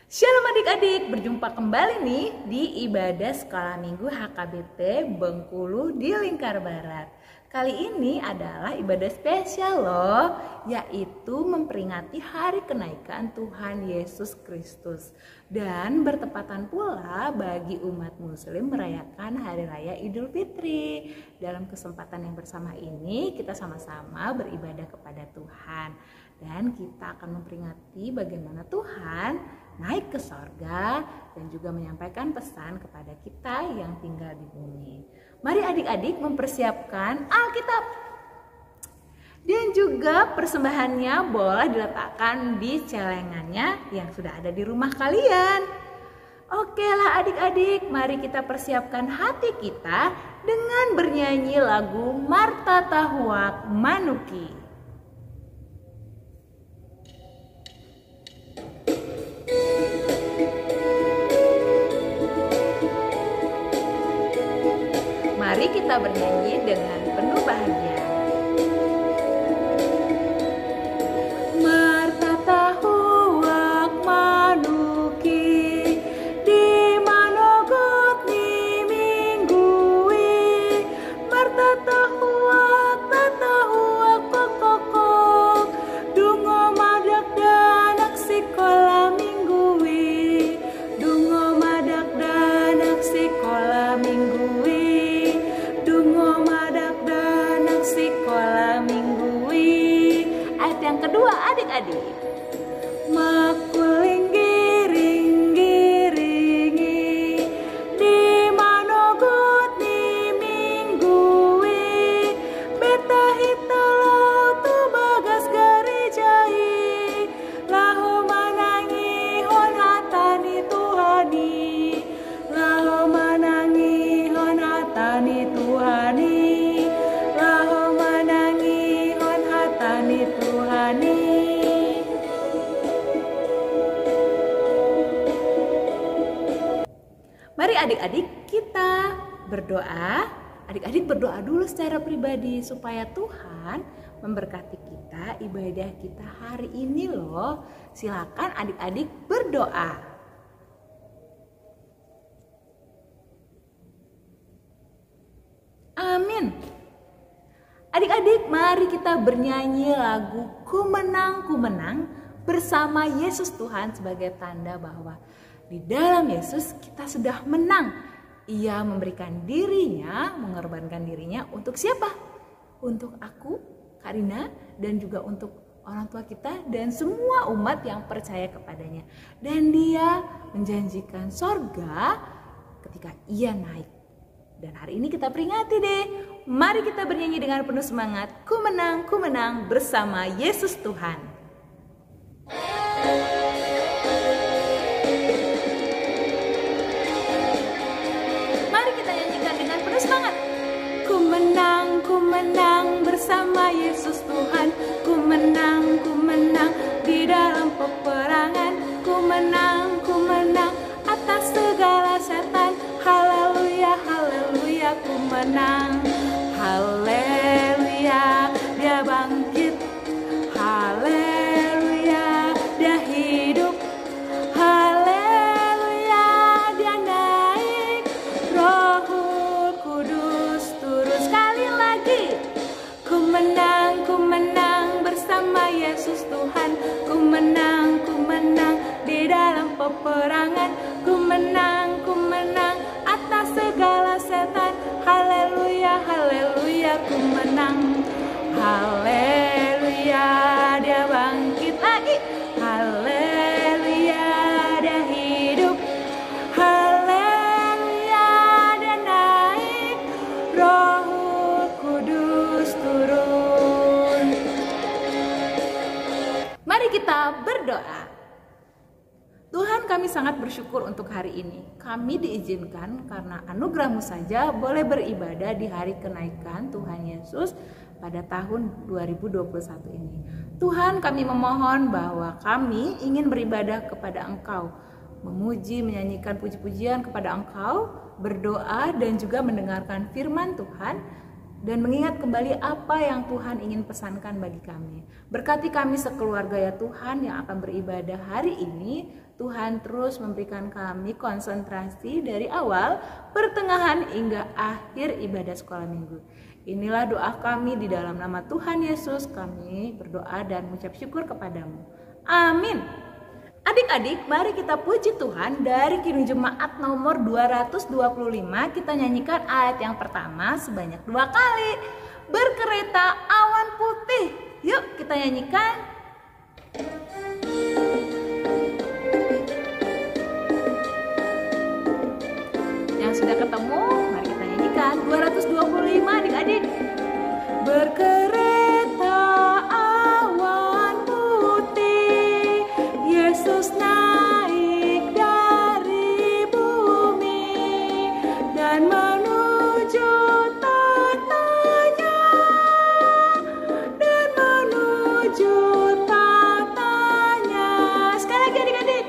Shalom adik-adik, berjumpa kembali nih di ibadah sekolah minggu HKBP Bengkulu di Lingkar Barat. Kali ini adalah ibadah spesial loh, yaitu memperingati hari kenaikan Tuhan Yesus Kristus. Dan bertepatan pula bagi umat muslim merayakan Hari Raya Idul Fitri. Dalam kesempatan yang bersama ini kita sama-sama beribadah kepada Tuhan. Dan kita akan memperingati bagaimana Tuhan naik ke sorga dan juga menyampaikan pesan kepada kita yang tinggal di bumi. Mari adik-adik mempersiapkan Alkitab. Dan juga persembahannya boleh diletakkan di celengannya yang sudah ada di rumah kalian. Oke lah adik-adik, mari kita persiapkan hati kita dengan bernyanyi lagu Marta Tahuak Manuki. Mari kita bernyanyi dengan penuh bahagia. Marta tahuak manuki di manogot ni minggui. Marta tahuak kokokok dungo madak danak sikola minggui. Dungo madak danak sikola minggui. Sekolah minggui. Ayat yang kedua adik-adik. Makuling giring-giringi di manogot ni minggui. Beta hitalau tu bagas garijai. Lahu manangi hon hatani Tuhani. Lahu manangi hon hatani Tuhani. Mari adik-adik kita berdoa. Adik-adik berdoa dulu secara pribadi supaya Tuhan memberkati kita ibadah kita hari ini loh. Silakan adik-adik berdoa. Amin. Adik-adik, mari kita bernyanyi lagu Ku Menang, Ku Menang bersama Yesus Tuhan sebagai tanda bahwa di dalam Yesus kita sudah menang. Ia memberikan dirinya, mengorbankan dirinya untuk siapa? Untuk aku, Karina, dan juga untuk orang tua kita dan semua umat yang percaya kepadanya. Dan dia menjanjikan sorga ketika ia naik. Dan hari ini kita peringati deh. Mari kita bernyanyi dengan penuh semangat. Ku menang bersama Yesus Tuhan. Mari kita nyanyikan dengan penuh semangat. Ku menang bersama Yesus Tuhan. Ku menang di dalam peperangan. Ku menang atas segala setan. Haleluya, haleluya, ku menang. Haleluya, dia bangkit. Haleluya, dia hidup. Haleluya, dia naik. Roh Kudus turun. Sekali lagi. Ku menang bersama Yesus Tuhan. Ku menang di dalam peperangan. Ku menang atas segala setan. Haleluya, haleluya, ku menang. Haleluya, dia bangkit lagi. Haleluya, dia hidup. Haleluya, dia naik. Roh Kudus turun. Mari kita berdoa. Tuhan, kami sangat bersyukur untuk hari ini. Kami diizinkan karena anugerah-Mu saja boleh beribadah di hari kenaikan Tuhan Yesus pada tahun 2021 ini. Tuhan, kami memohon bahwa kami ingin beribadah kepada Engkau, memuji, menyanyikan puji-pujian kepada Engkau, berdoa dan juga mendengarkan firman Tuhan. dan mengingat kembali apa yang Tuhan ingin pesankan bagi kami. Berkati kami sekeluarga ya Tuhan yang akan beribadah hari ini. Tuhan terus memberikan kami konsentrasi dari awal, pertengahan hingga akhir ibadah sekolah minggu. Inilah doa kami di dalam nama Tuhan Yesus. Kami berdoa dan mengucap syukur kepadamu. Amin. Adik-adik, mari kita puji Tuhan. Dari Kidung Jemaat nomor 225, kita nyanyikan ayat yang pertama sebanyak 2 kali. Berkereta awan putih. Yuk kita nyanyikan. Yang sudah ketemu, mari kita nyanyikan 225 adik-adik. Berkereta awan putih, Yesus naik dari bumi dan menuju tatanya, dan menuju tatanya. Sekali lagi adik-adik.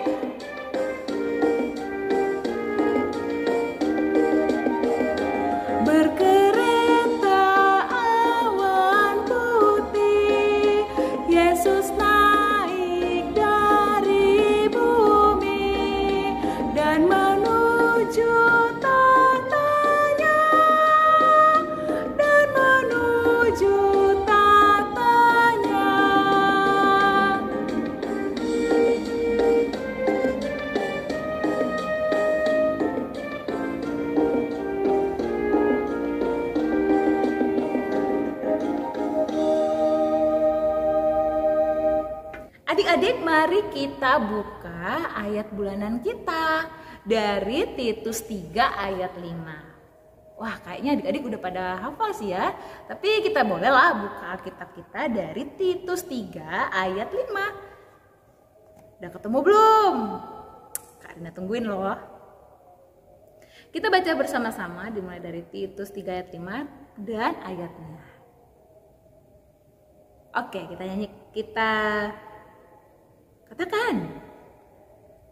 Berkereta awan putih, Yesus naik dari bumi dan menuju tatanya, dan menuju tatanya. Adik-adik, mari kita buka ayat bulanan kita dari Titus 3 ayat 5. Wah, kayaknya adik-adik udah pada hafal sih ya. Tapi kita bolehlah buka Alkitab kita dari Titus 3 ayat 5. Udah ketemu belum? Kak Rina tungguin loh. Kita baca bersama-sama dimulai dari Titus 3 ayat 5 dan ayatnya. Oke, kita nyanyi, kita katakan.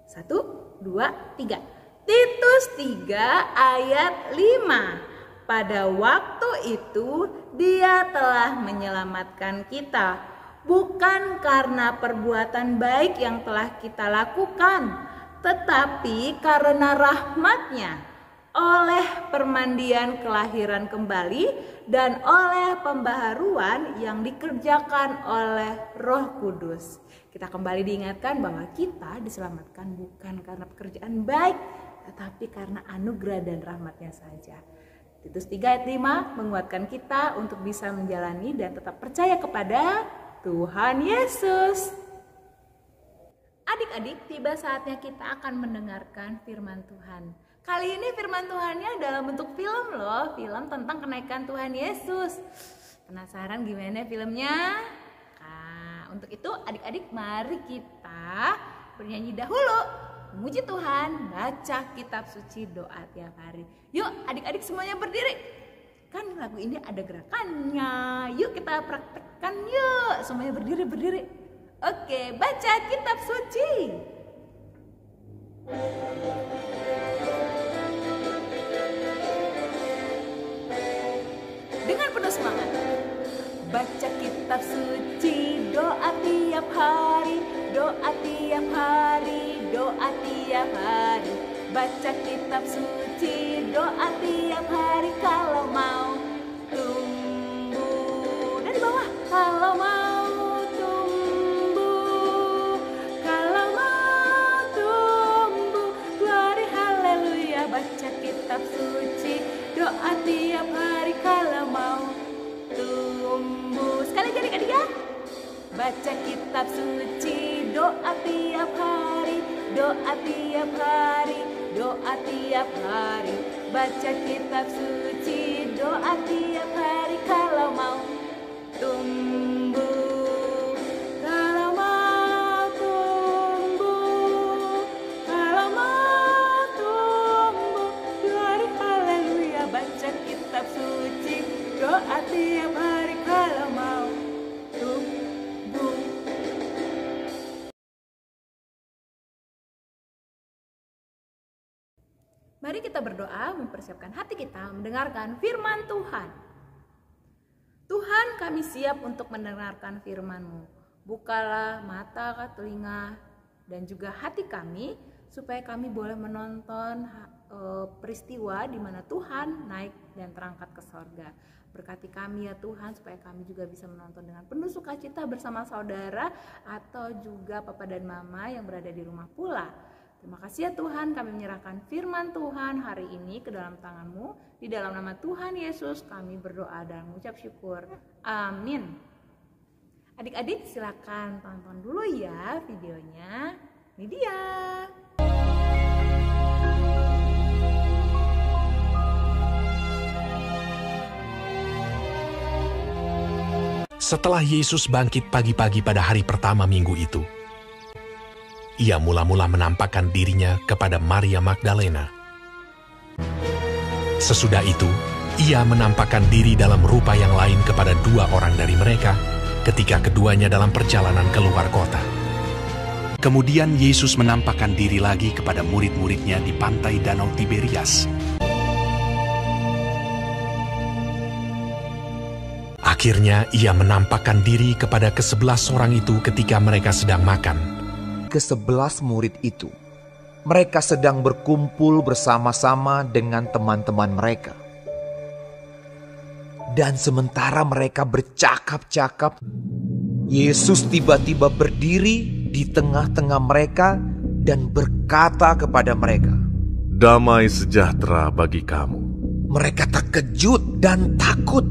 1, 2, 3. Titus 3 ayat 5. Pada waktu itu Dia telah menyelamatkan kita, bukan karena perbuatan baik yang telah kita lakukan, tetapi karena rahmat-Nya, oleh permandian kelahiran kembali dan oleh pembaharuan yang dikerjakan oleh Roh Kudus. Kita kembali diingatkan bahwa kita diselamatkan bukan karena pekerjaan baik, tetapi karena anugerah dan rahmat-Nya saja. Titus 3 ayat 5 menguatkan kita untuk bisa menjalani dan tetap percaya kepada Tuhan Yesus. Adik-adik, tiba saatnya kita akan mendengarkan firman Tuhan. Kali ini firman Tuhannya dalam bentuk film loh, film tentang kenaikan Tuhan Yesus. Penasaran gimana filmnya? Nah, untuk itu adik-adik mari kita bernyanyi dahulu, memuji Tuhan, baca kitab suci, doa tiap hari. Yuk adik-adik semuanya berdiri. Kan lagu ini ada gerakannya. Yuk kita praktekkan yuk. Semuanya berdiri. Oke, baca kitab suci. Dengan penuh semangat. Baca kitab suci, doa tiap hari, doa tiap hari, doa tiap hari. Baca kitab suci, doa tiap hari kalau mau tumbuh. Dari bawah, kalau mau tumbuh, kalau mau tumbuh. Glory haleluya. Baca kitab suci, doa tiap hari kalau mau tumbuh. Sekali lagi adik-adik ya. Baca kitab suci, doa tiap hari, doa tiap hari, doa tiap hari. Baca kitab suci, doa tiap hari kalau mau tumbuh. Kalau mau tumbuh, kalau mau tumbuh. Glory haleluya. Baca kitab suci, doa tiap hari kalau mau tumbuh. Mari kita berdoa mempersiapkan hati kita mendengarkan firman Tuhan. Tuhan, kami siap untuk mendengarkan firman-Mu. Bukalah mata, telinga, dan juga hati kami, supaya kami boleh menonton peristiwa di mana Tuhan naik dan terangkat ke sorga. Berkati kami ya Tuhan, supaya kami juga bisa menonton dengan penuh sukacita bersama saudara atau juga papa dan mama yang berada di rumah pula. Terima kasih ya Tuhan, kami menyerahkan firman Tuhan hari ini ke dalam tangan-Mu. Di dalam nama Tuhan Yesus kami berdoa dan mengucap syukur. Amin. Adik-adik silakan tonton dulu ya videonya. Ini dia. Setelah Yesus bangkit pagi-pagi pada hari pertama minggu itu, ia mula-mula menampakkan dirinya kepada Maria Magdalena. Sesudah itu, ia menampakkan diri dalam rupa yang lain kepada 2 orang dari mereka ketika keduanya dalam perjalanan keluar kota. Kemudian Yesus menampakkan diri lagi kepada murid-muridnya di pantai Danau Tiberias. Akhirnya ia menampakkan diri kepada ke-11 orang itu ketika mereka sedang makan. Ke-11 murid itu, mereka sedang berkumpul bersama-sama dengan teman-teman mereka. Dan sementara mereka bercakap-cakap, Yesus tiba-tiba berdiri di tengah-tengah mereka dan berkata kepada mereka, "Damai sejahtera bagi kamu." Mereka terkejut dan takut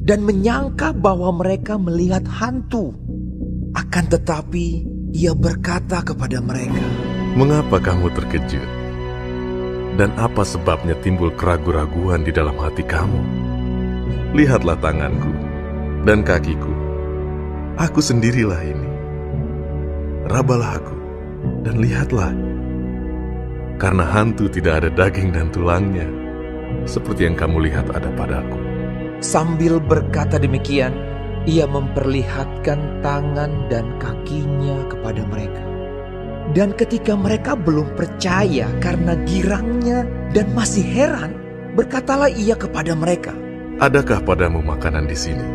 dan menyangka bahwa mereka melihat hantu. Akan tetapi ia berkata kepada mereka, "Mengapa kamu terkejut? Dan apa sebabnya timbul keraguan-raguan di dalam hati kamu? Lihatlah tanganku dan kakiku. Aku sendirilah ini. Rabalah aku dan lihatlah. Karena hantu tidak ada daging dan tulangnya, seperti yang kamu lihat ada padaku." Sambil berkata demikian, ia memperlihatkan tangan dan kakinya kepada mereka. Dan ketika mereka belum percaya karena girangnya dan masih heran, berkatalah ia kepada mereka, "Adakah padamu makanan di sini?"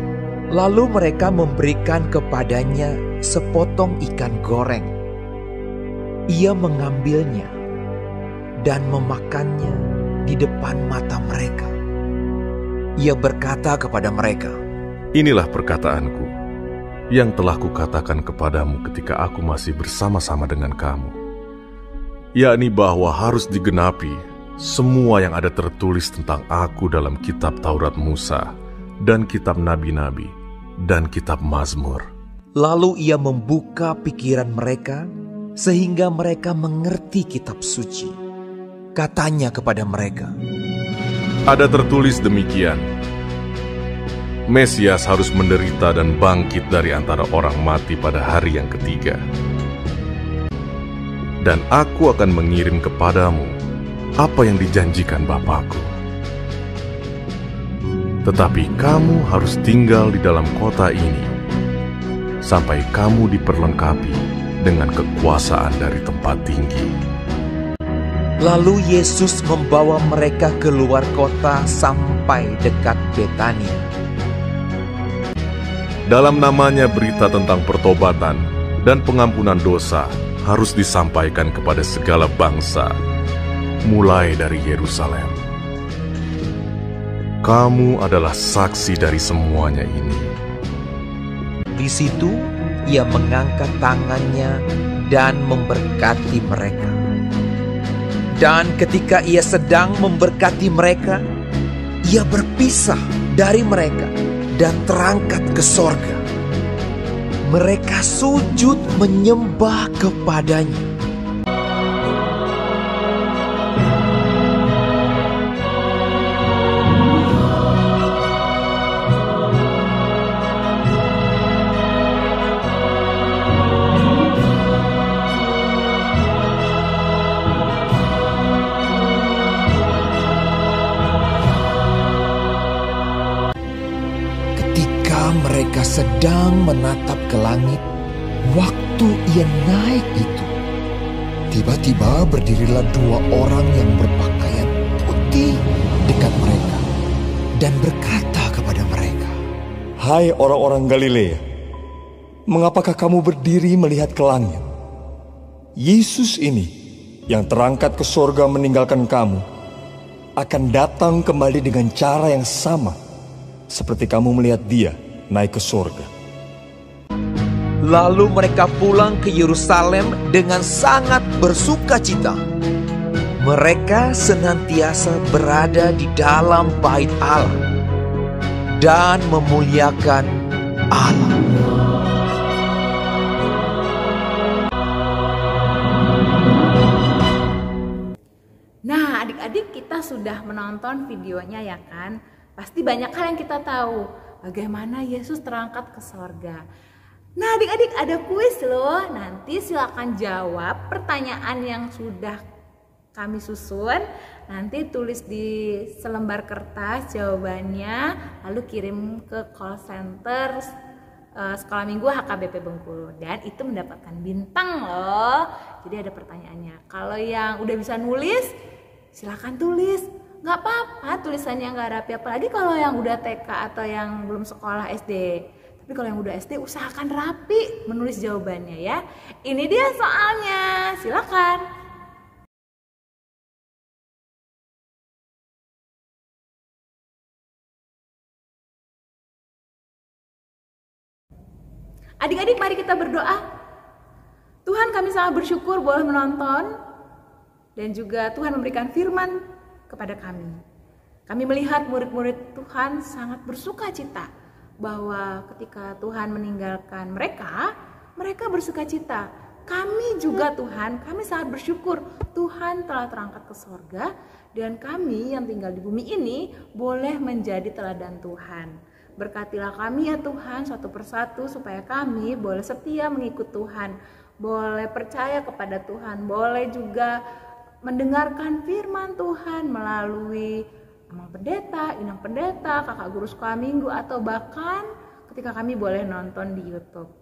Lalu mereka memberikan kepadanya sepotong ikan goreng. Ia mengambilnya dan memakannya di depan mata mereka. Ia berkata kepada mereka, "Inilah perkataanku yang telah kukatakan kepadamu ketika aku masih bersama-sama dengan kamu, yakni bahwa harus digenapi semua yang ada tertulis tentang aku dalam kitab Taurat Musa dan kitab Nabi-Nabi dan kitab Mazmur." Lalu ia membuka pikiran mereka sehingga mereka mengerti kitab suci. Katanya kepada mereka, Ada tertulis demikian, Mesias harus menderita dan bangkit dari antara orang mati pada hari yang ketiga. Dan aku akan mengirim kepadamu apa yang dijanjikan Bapakku. Tetapi kamu harus tinggal di dalam kota ini sampai kamu diperlengkapi dengan kekuasaan dari tempat tinggi. Lalu Yesus membawa mereka keluar kota sampai dekat Betania. Dalam namanya berita tentang pertobatan dan pengampunan dosa harus disampaikan kepada segala bangsa, mulai dari Yerusalem. Kamu adalah saksi dari semuanya ini. Di situ ia mengangkat tangannya dan memberkati mereka. Dan ketika ia sedang memberkati mereka, ia berpisah dari mereka dan terangkat ke sorga. Mereka sujud menyembah kepadanya. Mereka sedang menatap ke langit waktu ia naik itu. Tiba-tiba berdirilah 2 orang yang berpakaian putih dekat mereka dan berkata kepada mereka, Hai orang-orang Galilea, mengapakah kamu berdiri melihat ke langit? Yesus ini yang terangkat ke sorga meninggalkan kamu akan datang kembali dengan cara yang sama seperti kamu melihat dia naik ke sorga. Lalu mereka pulang ke Yerusalem dengan sangat bersukacita. Mereka senantiasa berada di dalam bait Allah dan memuliakan Allah. Nah, adik-adik, kita sudah menonton videonya ya kan? Pasti banyak hal yang kita tahu. Bagaimana Yesus terangkat ke sorga. Nah, adik-adik, ada kuis loh. Nanti silakan jawab pertanyaan yang sudah kami susun. Nanti tulis di selembar kertas jawabannya, lalu kirim ke call center Sekolah Minggu HKBP Bengkulu, dan itu mendapatkan bintang loh. Jadi ada pertanyaannya. Kalau yang udah bisa nulis, silakan tulis. Nggak apa-apa tulisannya nggak rapi, apalagi kalau yang udah TK atau yang belum sekolah SD. Tapi kalau yang udah SD, usahakan rapi menulis jawabannya ya. Ini dia soalnya, silakan. Adik-adik, mari kita berdoa. Tuhan, kami sangat bersyukur boleh menonton dan juga Tuhan memberikan firman kepada kami. Kami melihat murid-murid Tuhan sangat bersuka cita bahwa ketika Tuhan meninggalkan mereka, mereka bersuka cita. Kami juga Tuhan, kami sangat bersyukur Tuhan telah terangkat ke sorga dan kami yang tinggal di bumi ini boleh menjadi teladan Tuhan. Berkatilah kami ya Tuhan satu persatu supaya kami boleh setia mengikut Tuhan, boleh percaya kepada Tuhan, boleh juga mendengarkan firman Tuhan melalui Amang Pendeta, Inang Pendeta, Kakak Guru Sekolah Minggu, atau bahkan ketika kami boleh nonton di YouTube.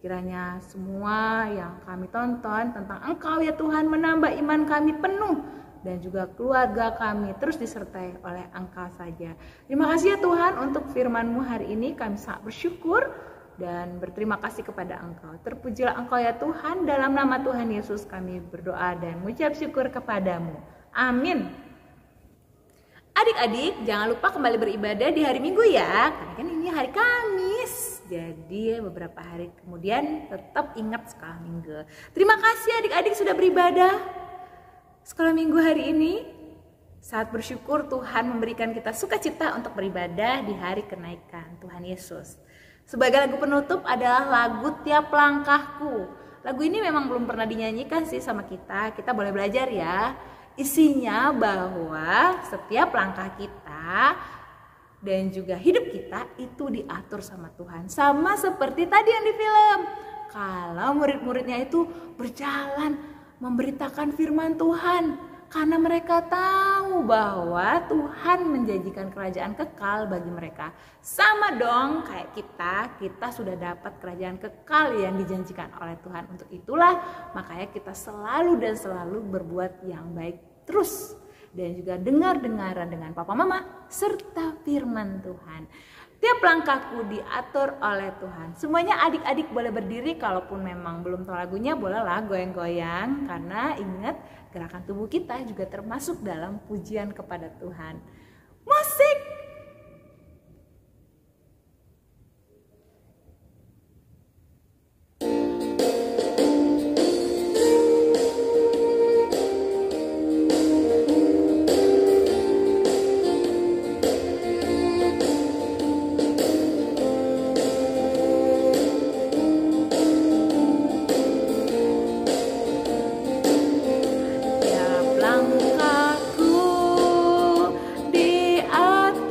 Kiranya semua yang kami tonton tentang Engkau ya Tuhan menambah iman kami penuh, dan juga keluarga kami terus disertai oleh Engkau saja. Terima kasih ya Tuhan untuk firman-Mu hari ini, kami sangat bersyukur dan berterima kasih kepada Engkau. Terpujilah Engkau ya Tuhan, dalam nama Tuhan Yesus kami berdoa dan mengucap syukur kepadamu. Amin. Adik-adik, jangan lupa kembali beribadah di hari Minggu ya, karena kan ini hari Kamis. Jadi beberapa hari kemudian tetap ingat sekolah Minggu. Terima kasih adik-adik sudah beribadah Sekolah Minggu hari ini. Saat bersyukur Tuhan memberikan kita sukacita untuk beribadah di hari kenaikan Tuhan Yesus. Sebagai lagu penutup adalah lagu Tiap Langkahku. Lagu ini memang belum pernah dinyanyikan sih sama kita. Kita boleh belajar ya. Isinya bahwa setiap langkah kita dan juga hidup kita itu diatur sama Tuhan. Sama seperti tadi yang di film. Kalau murid-muridnya itu berjalan memberitakan firman Tuhan, karena mereka tahu bahwa Tuhan menjanjikan kerajaan kekal bagi mereka. Sama dong kayak kita sudah dapat kerajaan kekal yang dijanjikan oleh Tuhan. Untuk itulah makanya kita selalu dan selalu berbuat yang baik terus, dan juga dengar-dengaran dengan papa mama serta firman Tuhan. Tiap langkahku diatur oleh Tuhan. Semuanya adik-adik boleh berdiri, kalaupun memang belum tahu lagunya bolehlah goyang-goyang, karena ingat gerakan tubuh kita juga termasuk dalam pujian kepada Tuhan. Musik! Langkahku diatur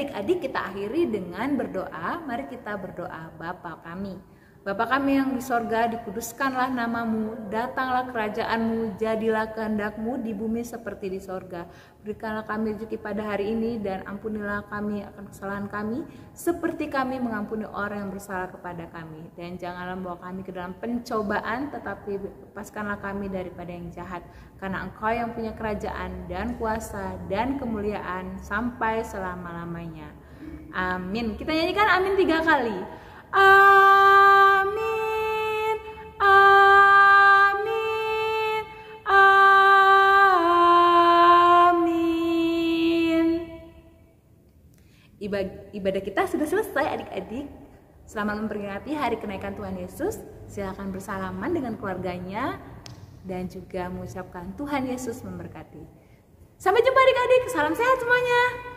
adik-adik kita akhiri dengan berdoa. Mari kita berdoa. Bapa kami, Bapa kami yang di sorga, dikuduskanlah namamu, datanglah kerajaanmu, jadilah kehendakmu di bumi seperti di sorga. Berikanlah kami rezeki pada hari ini, dan ampunilah kami akan kesalahan kami, seperti kami mengampuni orang yang bersalah kepada kami. Dan janganlah membawa kami ke dalam pencobaan, tetapi lepaskanlah kami daripada yang jahat. Karena Engkau yang punya kerajaan dan kuasa dan kemuliaan sampai selama-lamanya. Amin. Kita nyanyikan amin 3 kali. Amin, amin, amin. Ibadah kita sudah selesai adik-adik. Selamat memperingati hari kenaikan Tuhan Yesus. Silakan bersalaman dengan keluarganya dan juga mengucapkan Tuhan Yesus memberkati. Sampai jumpa adik-adik, salam sehat semuanya.